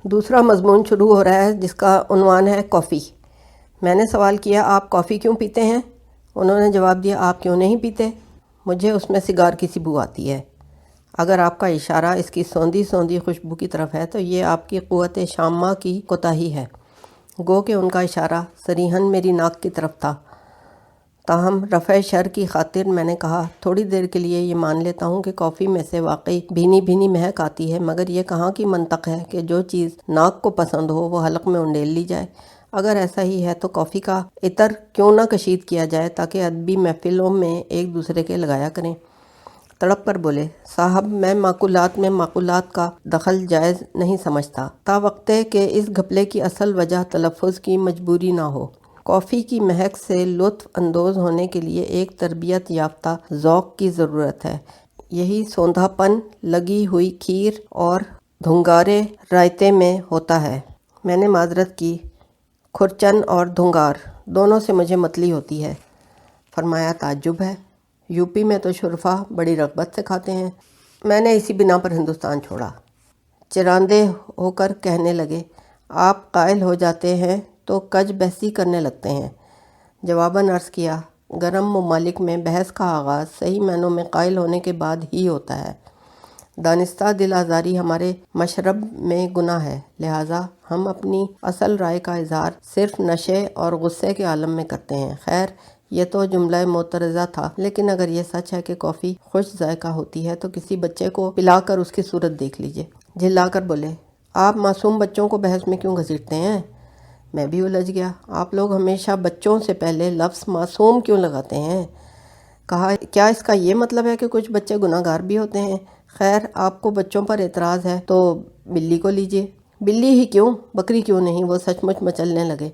دوسرا مضمون شروع ہو رہا ہے جس کا عنوان ہے کافی۔ میں نے سوال کیا آپ کافی کیوں پیتے ہیں؟ انہوں نے جواب دیا آپ کیوں نہیں پیتے؟ مجھے اس میں سگار کی سی بو آتی ہے۔ اگر آپ کا اشارہ اس کی سوندھی سوندھی خوشبو کی طرف ہے تو یہ آپ کی قوت شامہ کی کوتاہی ہے۔ گو کہ ان کا اشارہ صریحاً میری ناک کی طرف تھا، تاہم رفع شر کی خاطر میں نے کہا تھوڑی دیر کے لیے یہ مان لیتا ہوں کہ کافی میں سے واقعی بھینی بھینی مہک آتی ہے، مگر یہ کہاں کی منطق ہے کہ جو چیز ناک کو پسند ہو وہ حلق میں انڈیل لی جائے؟ اگر ایسا ہی ہے تو کافی کا عطر کیوں نہ کشید کیا جائے تاکہ ادبی محفلوں میں ایک دوسرے کے لگایا کریں۔ تڑپ کر بولے صاحب میں معقولات کا دخل جائز نہیں سمجھتا، تا وقتے کہ اس گھپلے کی اصل وجہ تلفظ کی مجبوری نہ ہو۔ کافی کی مہک سے لطف اندوز ہونے کے لیے ایک تربیت یافتہ ذوق کی ضرورت ہے۔ یہی سوندھا پن لگی ہوئی کھیر اور دھنگارے رائتے میں ہوتا ہے۔ میں نے معذرت کی، کھرچن اور دھنگار دونوں سے مجھے متلی ہوتی ہے۔ فرمایا تعجب ہے، یو پی میں تو شرفا بڑی رغبت سے کھاتے ہیں۔ میں نے اسی بنا پر ہندوستان چھوڑا۔ چراندے ہو کر کہنے لگے آپ قائل ہو جاتے ہیں تو کج بحثی کرنے لگتے ہیں۔ جواباً عرض کیا گرم ممالک میں بحث کا آغاز صحیح معنوں میں قائل ہونے کے بعد ہی ہوتا ہے۔ دانستہ دل آزاری ہمارے مشرب میں گناہ ہے، لہٰذا ہم اپنی اصل رائے کا اظہار صرف نشے اور غصے کے عالم میں کرتے ہیں۔ خیر یہ تو جملہ معترضہ تھا، لیکن اگر یہ سچ ہے کہ کافی خوش ذائقہ ہوتی ہے تو کسی بچے کو پلا کر اس کی صورت دیکھ لیجئے۔ جھلا کر بولے آپ معصوم بچوں کو بحث میں کیوں گھسیٹتے ہیں؟ میں بھی الجھ گیا، آپ لوگ ہمیشہ بچوں سے پہلے لفظ معصوم کیوں لگاتے ہیں؟ کہا کیا اس کا یہ مطلب ہے کہ کچھ بچے گناہ گار بھی ہوتے ہیں؟ خیر آپ کو بچوں پر اعتراض ہے تو بلی کو لیجئے۔ بلی ہی کیوں، بکری کیوں نہیں؟ وہ سچ مچ مچلنے لگے۔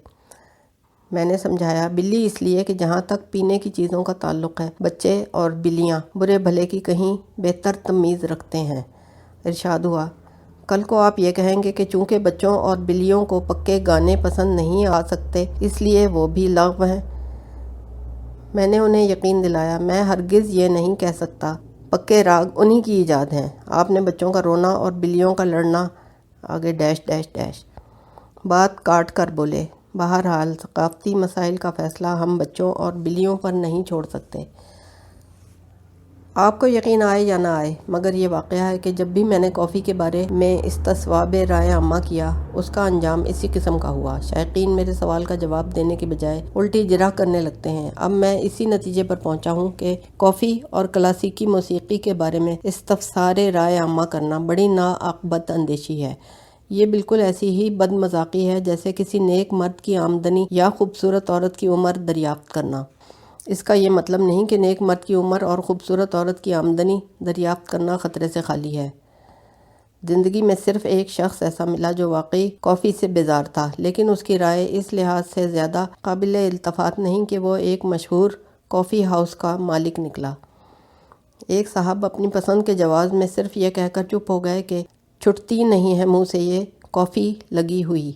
میں نے سمجھایا بلی اس لیے کہ جہاں تک پینے کی چیزوں کا تعلق ہے بچے اور بلیاں برے بھلے کی کہیں بہتر تمیز رکھتے ہیں۔ ارشاد ہوا کل کو آپ یہ کہیں گے کہ چونکہ بچوں اور بلیوں کو پکے گانے پسند نہیں آ سکتے اس لیے وہ بھی لغو ہیں۔ میں نے انہیں یقین دلایا میں ہرگز یہ نہیں کہہ سکتا، پکے راگ انہی کی ایجاد ہیں۔ آپ نے بچوں کا رونا اور بلیوں کا لڑنا آگے ڈیش ڈیش ڈیش بات کاٹ کر بولے بہرحال ثقافتی مسائل کا فیصلہ ہم بچوں اور بلیوں پر نہیں چھوڑ سکتے۔ آپ کو یقین آئے یا نہ آئے مگر یہ واقعہ ہے کہ جب بھی میں نے کافی کے بارے میں استصواب رائے عامہ کیا اس کا انجام اسی قسم کا ہوا۔ شائقین میرے سوال کا جواب دینے کے بجائے الٹی جرح کرنے لگتے ہیں۔ اب میں اسی نتیجے پر پہنچا ہوں کہ کافی اور کلاسیکی موسیقی کے بارے میں استفسار رائے عامہ کرنا بڑی ناعاقبت اندیشی ہے۔ یہ بالکل ایسی ہی بد مذاقی ہے جیسے کسی نیک مرد کی آمدنی یا خوبصورت عورت کی عمر دریافت کرنا۔ اس کا یہ مطلب نہیں کہ نیک مرد کی عمر اور خوبصورت عورت کی آمدنی دریافت کرنا خطرے سے خالی ہے۔ زندگی میں صرف ایک شخص ایسا ملا جو واقعی کافی سے بیزار تھا، لیکن اس کی رائے اس لحاظ سے زیادہ قابل التفات نہیں کہ وہ ایک مشہور کافی ہاؤس کا مالک نکلا۔ ایک صاحب اپنی پسند کے جواز میں صرف یہ کہہ کر چپ ہو گئے کہ چھٹتی نہیں ہے منہ سے یہ کافی لگی ہوئی۔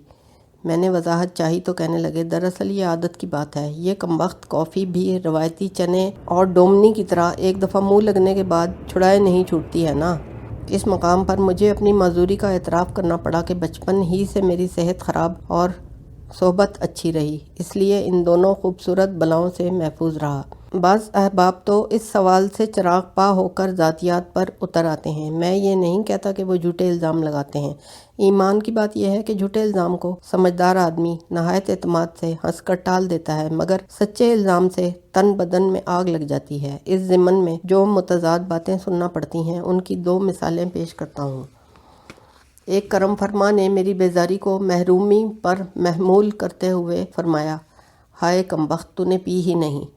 میں نے وضاحت چاہی تو کہنے لگے دراصل یہ عادت کی بات ہے، یہ کمبخت کافی بھی روایتی چنے اور ڈومنی کی طرح ایک دفعہ منہ لگنے کے بعد چھڑائے نہیں چھوٹتی ہے نا۔ اس مقام پر مجھے اپنی معذوری کا اعتراف کرنا پڑا کہ بچپن ہی سے میری صحت خراب اور صحبت اچھی رہی، اس لیے ان دونوں خوبصورت بلاؤں سے محفوظ رہا۔ بعض احباب تو اس سوال سے چراغ پا ہو کر ذاتیات پر اتر آتے ہیں۔ میں یہ نہیں کہتا کہ وہ جھوٹے الزام لگاتے ہیں۔ ایمان کی بات یہ ہے کہ جھوٹے الزام کو سمجھدار آدمی نہایت اعتماد سے ہنس کر ٹال دیتا ہے، مگر سچے الزام سے تن بدن میں آگ لگ جاتی ہے۔ اس ضمن میں جو متضاد باتیں سننا پڑتی ہیں ان کی دو مثالیں پیش کرتا ہوں۔ ایک کرم فرما نے میری بیزاری کو محرومی پر محمول کرتے ہوئے فرمایا ہائے کمبخت تو نے پی ہی نہیں۔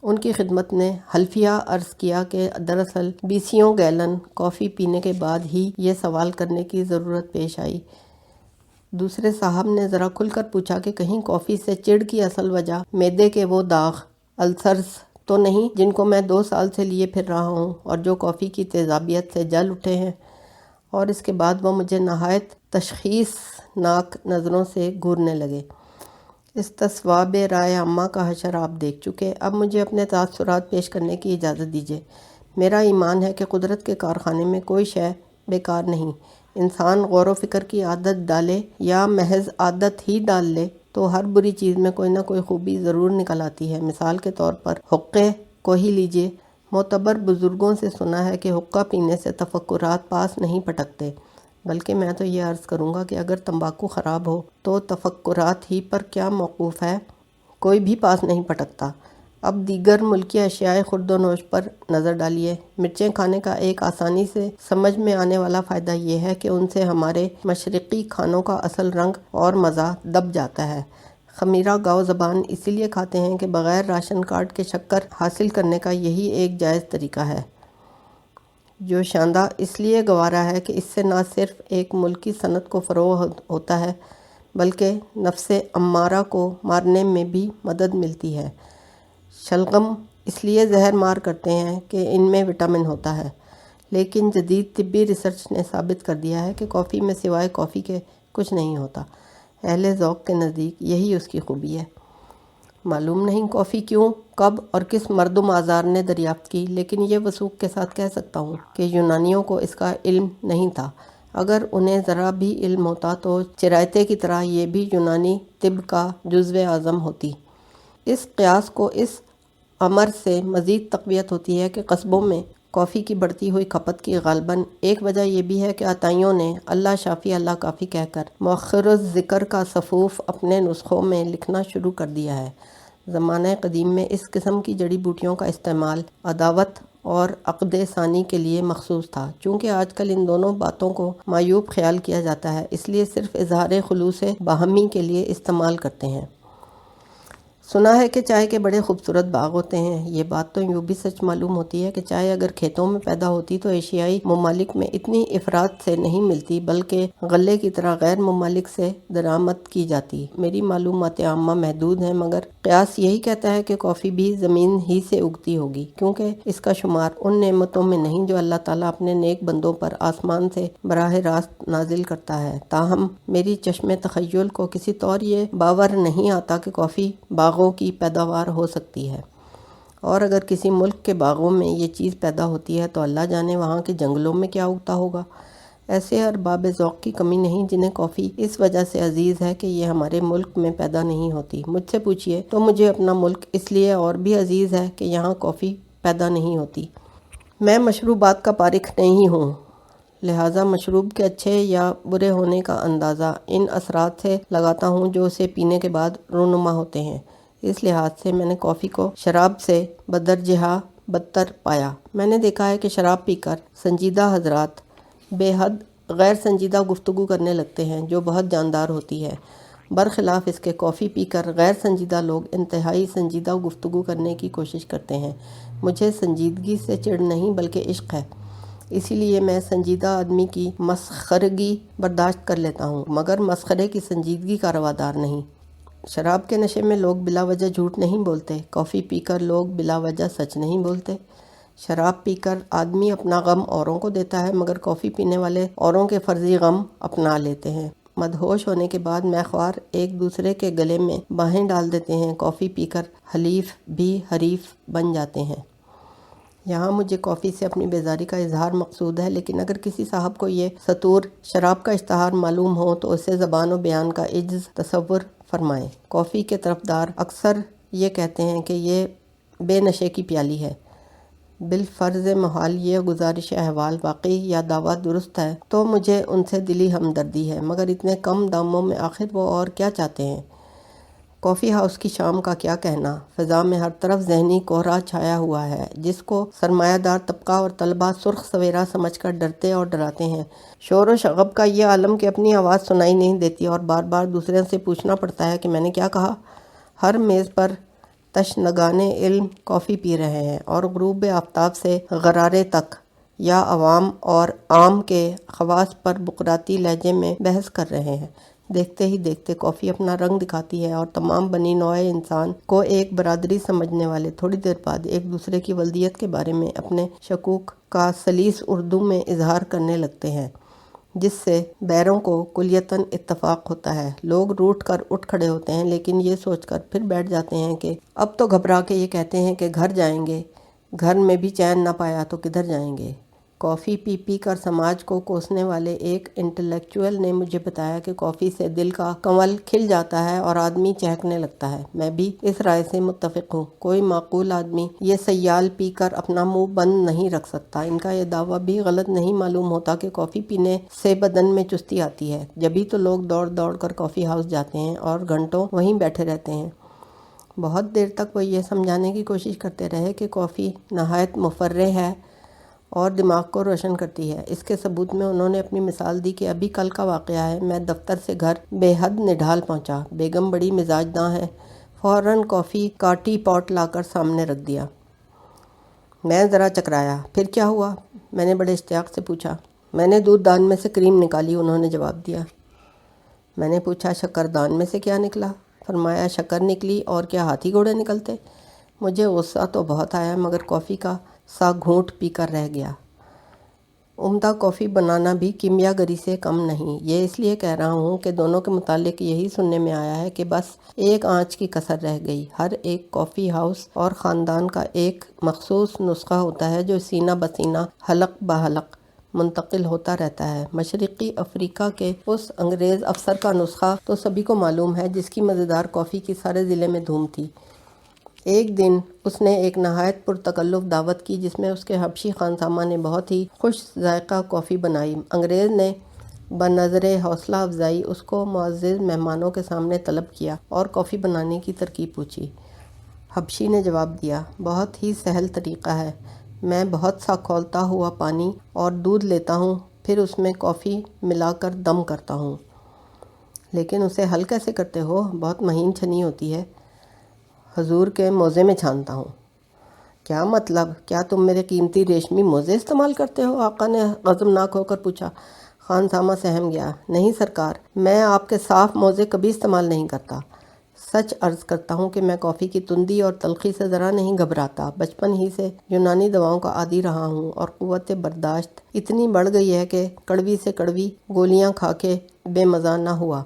ان کی خدمت نے حلفیہ عرض کیا کہ دراصل 20 گیلن کافی پینے کے بعد ہی یہ سوال کرنے کی ضرورت پیش آئی۔ دوسرے صاحب نے ذرا کھل کر پوچھا کہ کہیں کافی سے چڑ کی اصل وجہ معدے کے وہ داغ السرز تو نہیں جن کو میں 2 سال سے لیے پھر رہا ہوں اور جو کافی کی تیزابیت سے جل اٹھے ہیں؟ اور اس کے بعد وہ مجھے نہایت تشخیصناک نظروں سے گھورنے لگے۔ استصواب رائے عامہ کا حشر آپ دیکھ چکے، اب مجھے اپنے تاثرات پیش کرنے کی اجازت دیجیے۔ میرا ایمان ہے کہ قدرت کے کارخانے میں کوئی شے بیکار نہیں، انسان غور و فکر کی عادت ڈالے یا محض عادت ہی ڈال لے تو ہر بری چیز میں کوئی نہ کوئی خوبی ضرور نکل آتی ہے۔ مثال کے طور پر حقے کو ہی لیجئے۔ معتبر بزرگوں سے سنا ہے کہ حقہ پینے سے تفکرات پاس نہیں پٹکتے، بلکہ میں تو یہ عرض کروں گا کہ اگر تمباکو خراب ہو تو تفکرات ہی پر کیا موقوف ہے، کوئی بھی پاس نہیں پٹکتا۔ اب دیگر ملکی اشیاء خورد و نوش پر نظر ڈالیے۔ مرچیں کھانے کا ایک آسانی سے سمجھ میں آنے والا فائدہ یہ ہے کہ ان سے ہمارے مشرقی کھانوں کا اصل رنگ اور مزہ دب جاتا ہے۔ خمیرہ گاؤ زبان اسی لیے کھاتے ہیں کہ بغیر راشن کارڈ کے شکر حاصل کرنے کا یہی ایک جائز طریقہ ہے، جو شاندہ اس لیے گوارا ہے کہ اس سے نہ صرف ایک ملکی صنعت کو فروغ ہوتا ہے بلکہ نفس امارہ کو مارنے میں بھی مدد ملتی ہے۔ شلغم اس لیے زہر مار کرتے ہیں کہ ان میں وٹامن ہوتا ہے، لیکن جدید طبی ریسرچ نے ثابت کر دیا ہے کہ کافی میں سوائے کافی کے کچھ نہیں ہوتا۔ اہل ذوق کے نزدیک یہی اس کی خوبی ہے۔ معلوم نہیں کافی کیوں، کب اور کس مردم آزار نے دریافت کی، لیکن یہ وثوق کے ساتھ کہہ سکتا ہوں کہ یونانیوں کو اس کا علم نہیں تھا۔ اگر انہیں ذرا بھی علم ہوتا تو چرائتے کی طرح یہ بھی یونانی طب کا جزو اعظم ہوتی۔ اس قیاس کو اس امر سے مزید تقویت ہوتی ہے کہ قصبوں میں کافی کی بڑھتی ہوئی کھپت کی غالباً ایک وجہ یہ بھی ہے کہ عطائیوں نے اللہ شافی اللہ کافی کہہ کر مؤخر الذکر کا صفوف اپنے نسخوں میں لکھنا شروع کر دیا ہے۔ زمانہ قدیم میں اس قسم کی جڑی بوٹیوں کا استعمال عداوت اور عقد ثانی کے لیے مخصوص تھا۔ چونکہ آج کل ان دونوں باتوں کو معیوب خیال کیا جاتا ہے، اس لیے صرف اظہار خلوص باہمی کے لیے استعمال کرتے ہیں۔ سنا ہے کہ چائے کے بڑے خوبصورت باغ ہوتے ہیں۔ یہ بات تو یوں بھی سچ معلوم ہوتی ہے کہ چائے اگر کھیتوں میں پیدا ہوتی تو ایشیائی ممالک میں اتنی افراط سے نہیں ملتی، بلکہ غلے کی طرح غیر ممالک سے درآمد کی جاتی۔ میری معلومات عامہ محدود ہیں، مگر قیاس یہی کہتا ہے کہ کافی بھی زمین ہی سے اگتی ہوگی، کیونکہ اس کا شمار ان نعمتوں میں نہیں جو اللہ تعالیٰ اپنے نیک بندوں پر آسمان سے براہ راست نازل کرتا ہے۔ تاہم میری چشم تخیل کو کسی طور یہ باور نہیں آتا کہ کافی باغوں کی پیداوار ہو سکتی ہے، اور اگر کسی ملک کے باغوں میں یہ چیز پیدا ہوتی ہے تو اللہ جانے وہاں کے جنگلوں میں کیا اگتا ہوگا۔ ایسے ارباب ذوق کی کمی نہیں جنہیں کافی اس وجہ سے عزیز ہے کہ یہ ہمارے ملک میں پیدا نہیں ہوتی۔ مجھ سے پوچھئے تو مجھے اپنا ملک اس لیے اور بھی عزیز ہے کہ یہاں کافی پیدا نہیں ہوتی۔ میں مشروبات کا پارکھ نہیں ہوں، لہٰذا مشروب کے اچھے یا برے ہونے کا اندازہ ان اثرات سے لگاتا ہوں جو اسے پینے کے بعد رونما ہوتے ہیں۔ اس لحاظ سے میں نے کافی کو شراب سے بدرجہ بدتر پایا۔ میں نے دیکھا ہے کہ شراب پی کر سنجیدہ حضرات بے حد غیر سنجیدہ گفتگو کرنے لگتے ہیں جو بہت جاندار ہوتی ہے، برخلاف اس کے کافی پی کر غیر سنجیدہ لوگ انتہائی سنجیدہ گفتگو کرنے کی کوشش کرتے ہیں۔ مجھے سنجیدگی سے چڑ نہیں بلکہ عشق ہے، اسی لیے میں سنجیدہ آدمی کی مسخرگی برداشت کر لیتا ہوں، مگر مسخرے کی سنجیدگی کا روادار نہیں۔ شراب کے نشے میں لوگ بلا وجہ جھوٹ نہیں بولتے، کافی پی کر لوگ بلا وجہ سچ نہیں بولتے۔ شراب پی کر آدمی اپنا غم اوروں کو دیتا ہے، مگر کافی پینے والے اوروں کے فرضی غم اپنا لیتے ہیں۔ مدہوش ہونے کے بعد میخوار ایک دوسرے کے گلے میں باہیں ڈال دیتے ہیں، کافی پی کر حلیف بھی حریف بن جاتے ہیں۔ یہاں مجھے کافی سے اپنی بیزاری کا اظہار مقصود ہے، لیکن اگر کسی صاحب کو یہ سطور شراب کا اشتہار معلوم ہو تو اسے زبان و بیان کا عجز تصور فرمائیں۔ کافی کے طرفدار اکثر یہ کہتے ہیں کہ یہ بے نشے کی پیالی ہے۔ بالفرض محال یہ گزارش احوال واقعی یا دعویٰ درست ہے تو مجھے ان سے دلی ہمدردی ہے، مگر اتنے کم داموں میں آخر وہ اور کیا چاہتے ہیں۔ کافی ہاؤس کی شام کا کیا کہنا، فضا میں ہر طرف ذہنی کوہرا چھایا ہوا ہے جس کو سرمایہ دار طبقہ اور طلبہ سرخ سویرا سمجھ کر ڈرتے اور ڈراتے ہیں۔ شور و شغب کا یہ عالم کہ اپنی آواز سنائی نہیں دیتی اور بار بار دوسرے سے پوچھنا پڑتا ہے کہ میں نے کیا کہا۔ ہر میز پر تشنگان علم کافی پی رہے ہیں اور غروب آفتاب سے غرارے تک یا عوام اور عام کے خواص پر بقراتی لہجے میں بحث کر رہے ہیں۔ دیکھتے ہی دیکھتے کافی اپنا رنگ دکھاتی ہے اور تمام بنی نوع انسان کو ایک برادری سمجھنے والے تھوڑی دیر بعد ایک دوسرے کی ولدیت کے بارے میں اپنے شکوک کا سلیس اردو میں اظہار کرنے لگتے ہیں، جس سے بیروں کو کلیتاً اتفاق ہوتا ہے۔ لوگ روٹھ کر اٹھ کھڑے ہوتے ہیں، لیکن یہ سوچ کر پھر بیٹھ جاتے ہیں کہ اب تو گھبرا کے یہ کہتے ہیں کہ گھر جائیں گے، گھر میں بھی چین نہ پایا تو کدھر جائیں گے۔ کافی پی پی کر سماج کو کوسنے والے ایک انٹلیکچوئل نے مجھے بتایا کہ کافی سے دل کا کنول کھل جاتا ہے اور آدمی چہکنے لگتا ہے۔ میں بھی اس رائے سے متفق ہوں۔ کوئی معقول آدمی یہ سیال پی کر اپنا منہ بند نہیں رکھ سکتا۔ ان کا یہ دعویٰ بھی غلط نہیں معلوم ہوتا کہ کافی پینے سے بدن میں چستی آتی ہے، جبھی تو لوگ دوڑ دوڑ کر کافی ہاؤس جاتے ہیں اور گھنٹوں وہیں بیٹھے رہتے ہیں۔ بہت دیر تک وہ یہ سمجھانے کی کوشش کرتے رہے کہ کافی نہایت مفرح ہے اور دماغ کو روشن کرتی ہے۔ اس کے ثبوت میں انہوں نے اپنی مثال دی کہ ابھی کل کا واقعہ ہے۔ میں دفتر سے گھر بے حد نڈھال پہنچا۔ بیگم بڑی مزاج داں ہے، فوراً کافی کا ٹی پاٹ لا کر سامنے رکھ دیا۔ میں ذرا چکرایا۔ پھر کیا ہوا؟ میں نے بڑے اشتیاق سے پوچھا۔ میں نے دودھ دان میں سے کریم نکالی، انہوں نے جواب دیا۔ میں نے پوچھا شکر دان میں سے کیا نکلا؟ فرمایا شکر نکلی، اور کیا ہاتھی گھوڑے نکلتے؟ مجھے غصہ تو بہت آیا مگر کافی کا سا گھونٹ پی کر رہ گیا۔ عمدہ کافی بنانا بھی کیمیا گری سے کم نہیں۔ یہ اس لیے کہہ رہا ہوں کہ دونوں کے متعلق یہی سننے میں آیا ہے کہ بس ایک آنچ کی کسر رہ گئی۔ ہر ایک کافی ہاؤس اور خاندان کا ایک مخصوص نسخہ ہوتا ہے جو سینہ بسینہ حلق بحلق منتقل ہوتا رہتا ہے۔ مشرقی افریقہ کے اس انگریز افسر کا نسخہ تو سبھی کو معلوم ہے جس کی مزیدار کافی کی سارے ضلع میں دھوم تھی۔ ایک دن اس نے ایک نہایت پرتکلف دعوت کی جس میں اس کے حبشی خانسامہ نے بہت ہی خوش ذائقہ کافی بنائی۔ انگریز نے بنظر حوصلہ افزائی اس کو معزز مہمانوں کے سامنے طلب کیا اور کافی بنانے کی ترکیب پوچھی۔ حبشی نے جواب دیا، بہت ہی سہل طریقہ ہے۔ میں بہت سا کھولتا ہوا پانی اور دودھ لیتا ہوں، پھر اس میں کافی ملا کر دم کرتا ہوں۔ لیکن اسے حل کیسے کرتے ہو؟ بہت مہین چھنی ہوتی ہے۔ حضور کے موزے میں چھانتا ہوں۔ کیا مطلب؟ کیا تم میرے قیمتی ریشمی موزے استعمال کرتے ہو؟ آقا نے غضبناک ہو کر پوچھا۔ خانسامہ سہم گیا۔ نہیں سرکار، میں آپ کے صاف موزے کبھی استعمال نہیں کرتا۔ سچ عرض کرتا ہوں کہ میں کافی کی تندی اور تلخی سے ذرا نہیں گھبراتا۔ بچپن ہی سے یونانی دواؤں کا عادی رہا ہوں اور قوت برداشت اتنی بڑھ گئی ہے کہ کڑوی سے کڑوی گولیاں کھا کے بے مزہ نہ ہوا،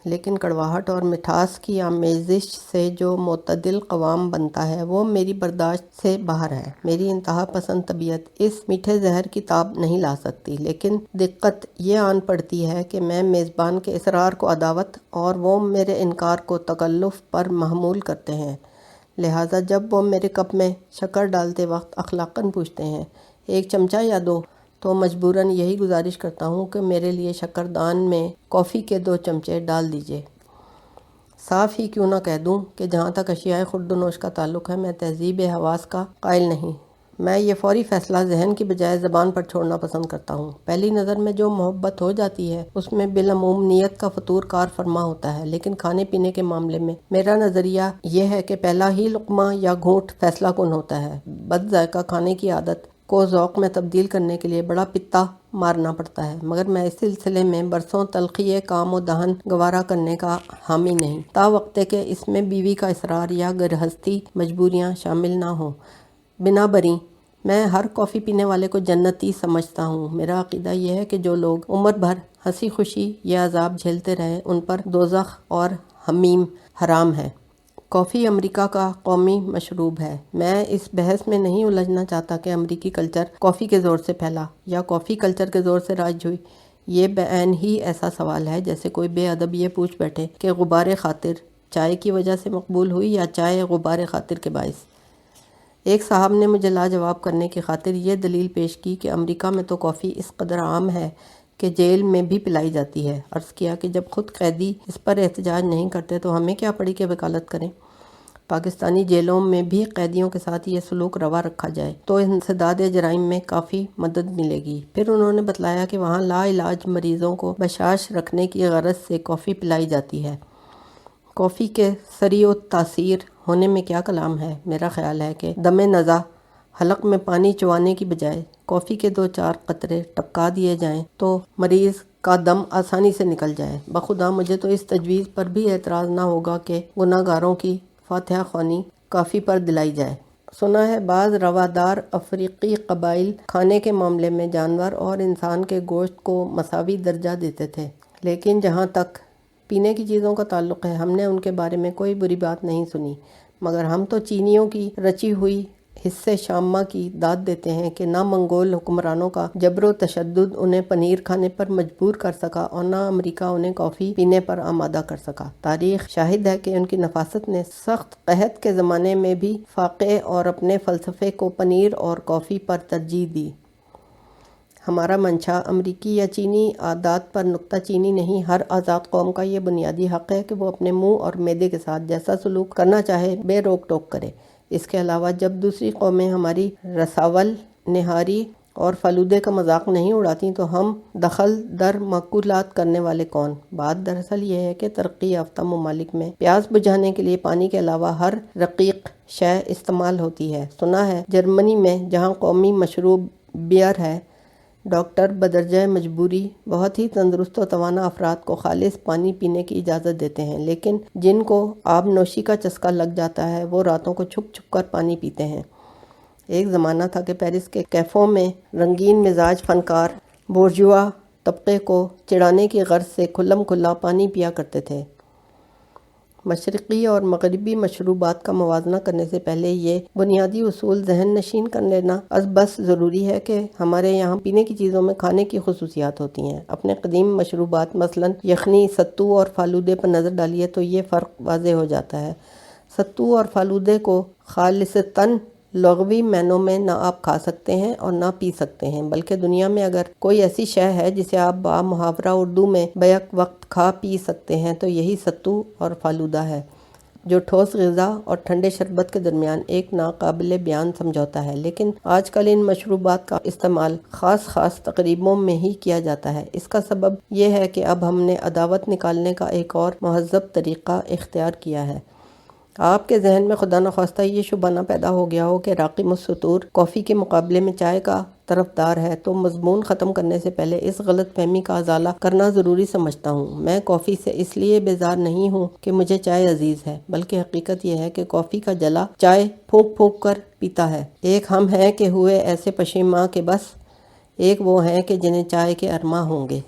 لیکن کڑواہٹ اور مٹھاس کی آمیزش سے جو معتدل قوام بنتا ہے وہ میری برداشت سے باہر ہے۔ میری انتہا پسند طبیعت اس میٹھے زہر کی تاب نہیں لا سکتی، لیکن دقت یہ آن پڑتی ہے کہ میں میزبان کے اصرار کو عداوت اور وہ میرے انکار کو تکلف پر محمول کرتے ہیں، لہٰذا جب وہ میرے کپ میں شکر ڈالتے وقت اخلاقاً پوچھتے ہیں ایک چمچہ یا دو، تو مجبوراً یہی گزارش کرتا ہوں کہ میرے لیے شکردان میں کافی کے 2 چمچے ڈال دیجیے۔ صاف ہی کیوں نہ کہہ دوں کہ جہاں تک اشیائے خورد و نوش کا تعلق ہے میں تہذیب حواس کا قائل نہیں۔ میں یہ فوری فیصلہ ذہن کی بجائے زبان پر چھوڑنا پسند کرتا ہوں۔ پہلی نظر میں جو محبت ہو جاتی ہے اس میں بالعموم نیت کا فطور کار فرما ہوتا ہے، لیکن کھانے پینے کے معاملے میں میرا نظریہ یہ ہے کہ پہلا ہی لقمہ یا گھونٹ فیصلہ کن ہوتا ہے۔ بد ذائقہ کھانے کی عادت کو ذوق میں تبدیل کرنے کے لیے بڑا پتا مارنا پڑتا ہے، مگر میں اس سلسلے میں برسوں تلخی کام و دہن گوارا کرنے کا حامی نہیں، تا وقت کہ اس میں بیوی کا اصرار یا گرہستی مجبوریاں شامل نہ ہوں۔ بنا بری میں ہر کافی پینے والے کو جنتی سمجھتا ہوں۔ میرا عقیدہ یہ ہے کہ جو لوگ عمر بھر ہنسی خوشی یہ عذاب جھیلتے رہے ان پر دوزخ اور حمیم حرام ہے۔ کافی امریکہ کا قومی مشروب ہے۔ میں اس بحث میں نہیں الجھنا چاہتا کہ امریکی کلچر کافی کے زور سے پھیلا یا کافی کلچر کے زور سے رائج ہوئی۔ یہ بعین ہی ایسا سوال ہے جیسے کوئی بے ادب یہ پوچھ بیٹھے کہ غبار خاطر چائے کی وجہ سے مقبول ہوئی یا چائے غبار خاطر کے باعث۔ ایک صاحب نے مجھے لاجواب کرنے کی خاطر یہ دلیل پیش کی کہ امریکہ میں تو کافی اس قدر عام ہے کہ جیل میں بھی پلائی جاتی ہے۔ عرض کیا کہ جب خود قیدی اس پر احتجاج نہیں کرتے تو ہمیں کیا پڑی کہ وکالت کریں۔ پاکستانی جیلوں میں بھی قیدیوں کے ساتھ یہ سلوک روا رکھا جائے تو انسداد جرائم میں کافی مدد ملے گی۔ پھر انہوں نے بتلایا کہ وہاں لا علاج مریضوں کو بشاش رکھنے کی غرض سے کافی پلائی جاتی ہے۔ کافی کے سریع تاثیر ہونے میں کیا کلام ہے۔ میرا خیال ہے کہ دم نزا حلق میں پانی چوانے کی بجائے کافی کے 2-4 قطرے ٹپکا دیے جائیں تو مریض کا دم آسانی سے نکل جائے۔ بخدا مجھے تو اس تجویز پر بھی اعتراض نہ ہوگا کہ گناہ گاروں کی فاتحہ خوانی کافی پر دلائی جائے۔ سنا ہے بعض روادار افریقی قبائل کھانے کے معاملے میں جانور اور انسان کے گوشت کو مساوی درجہ دیتے تھے، لیکن جہاں تک پینے کی چیزوں کا تعلق ہے ہم نے ان کے بارے میں کوئی بری بات نہیں سنی، مگر ہم تو چینیوں کی رچی ہوئی حصے شامہ کی داد دیتے ہیں کہ نہ منگول حکمرانوں کا جبر و تشدد انہیں پنیر کھانے پر مجبور کر سکا اور نہ امریکہ انہیں کافی پینے پر آمادہ کر سکا۔ تاریخ شاہد ہے کہ ان کی نفاست نے سخت قحط کے زمانے میں بھی فاقے اور اپنے فلسفے کو پنیر اور کافی پر ترجیح دی۔ ہمارا منشا امریکی یا چینی عادات پر نکتہ چینی نہیں، ہر آزاد قوم کا یہ بنیادی حق ہے کہ وہ اپنے منہ اور معدے کے ساتھ جیسا سلوک کرنا چاہے بے روک ٹوک کرے۔ اس کے علاوہ جب دوسری قومیں ہماری رساول، نہاری اور فالودے کا مذاق نہیں اڑاتی تو ہم دخل در معقولات کرنے والے کون؟ بات دراصل یہ ہے کہ ترقی یافتہ ممالک میں پیاس بجھانے کے لیے پانی کے علاوہ ہر رقیق شے استعمال ہوتی ہے۔ سنا ہے جرمنی میں جہاں قومی مشروب بیئر ہے، ڈاکٹر بدرجہ مجبوری بہت ہی تندرست و توانا افراد کو خالص پانی پینے کی اجازت دیتے ہیں، لیکن جن کو آب نوشی کا چسکا لگ جاتا ہے وہ راتوں کو چھپ چھپ کر پانی پیتے ہیں۔ ایک زمانہ تھا کہ پیرس کے کیفوں میں رنگین مزاج فنکار بورژوا طبقے کو چڑھانے کی غرض سے کھلم کھلا پانی پیا کرتے تھے۔ مشرقی اور مغربی مشروبات کا موازنہ کرنے سے پہلے یہ بنیادی اصول ذہن نشین کر لینا از بس ضروری ہے کہ ہمارے یہاں پینے کی چیزوں میں کھانے کی خصوصیات ہوتی ہیں۔ اپنے قدیم مشروبات مثلاً یخنی، ستو اور فالودے پر نظر ڈالیے تو یہ فرق واضح ہو جاتا ہے۔ ستو اور فالودے کو خالصتاً لغوی معنوں میں نہ آپ کھا سکتے ہیں اور نہ پی سکتے ہیں، بلکہ دنیا میں اگر کوئی ایسی شے ہے جسے آپ با محاورہ اردو میں بیک وقت کھا پی سکتے ہیں تو یہی ستو اور فالودہ ہے، جو ٹھوس غذا اور ٹھنڈے شربت کے درمیان ایک ناقابل بیان سمجھوتا ہے۔ لیکن آج کل ان مشروبات کا استعمال خاص تقریبوں میں ہی کیا جاتا ہے۔ اس کا سبب یہ ہے کہ اب ہم نے عداوت نکالنے کا ایک اور مہذب طریقہ اختیار کیا ہے۔ آپ کے ذہن میں خدا نخواستہ یہ شبہ نہ پیدا ہو گیا ہو کہ راقم السطور کافی کے مقابلے میں چائے کا طرفدار ہے، تو مضمون ختم کرنے سے پہلے اس غلط فہمی کا ازالہ کرنا ضروری سمجھتا ہوں۔ میں کافی سے اس لیے بیزار نہیں ہوں کہ مجھے چائے عزیز ہے، بلکہ حقیقت یہ ہے کہ کافی کا جلا چائے پھونک پھونک کر پیتا ہے۔ ایک ہم ہیں کہ ہوئے ایسے پشیماں کہ بس، ایک وہ ہیں کہ جنہیں چائے کے ارماں ہوں گے۔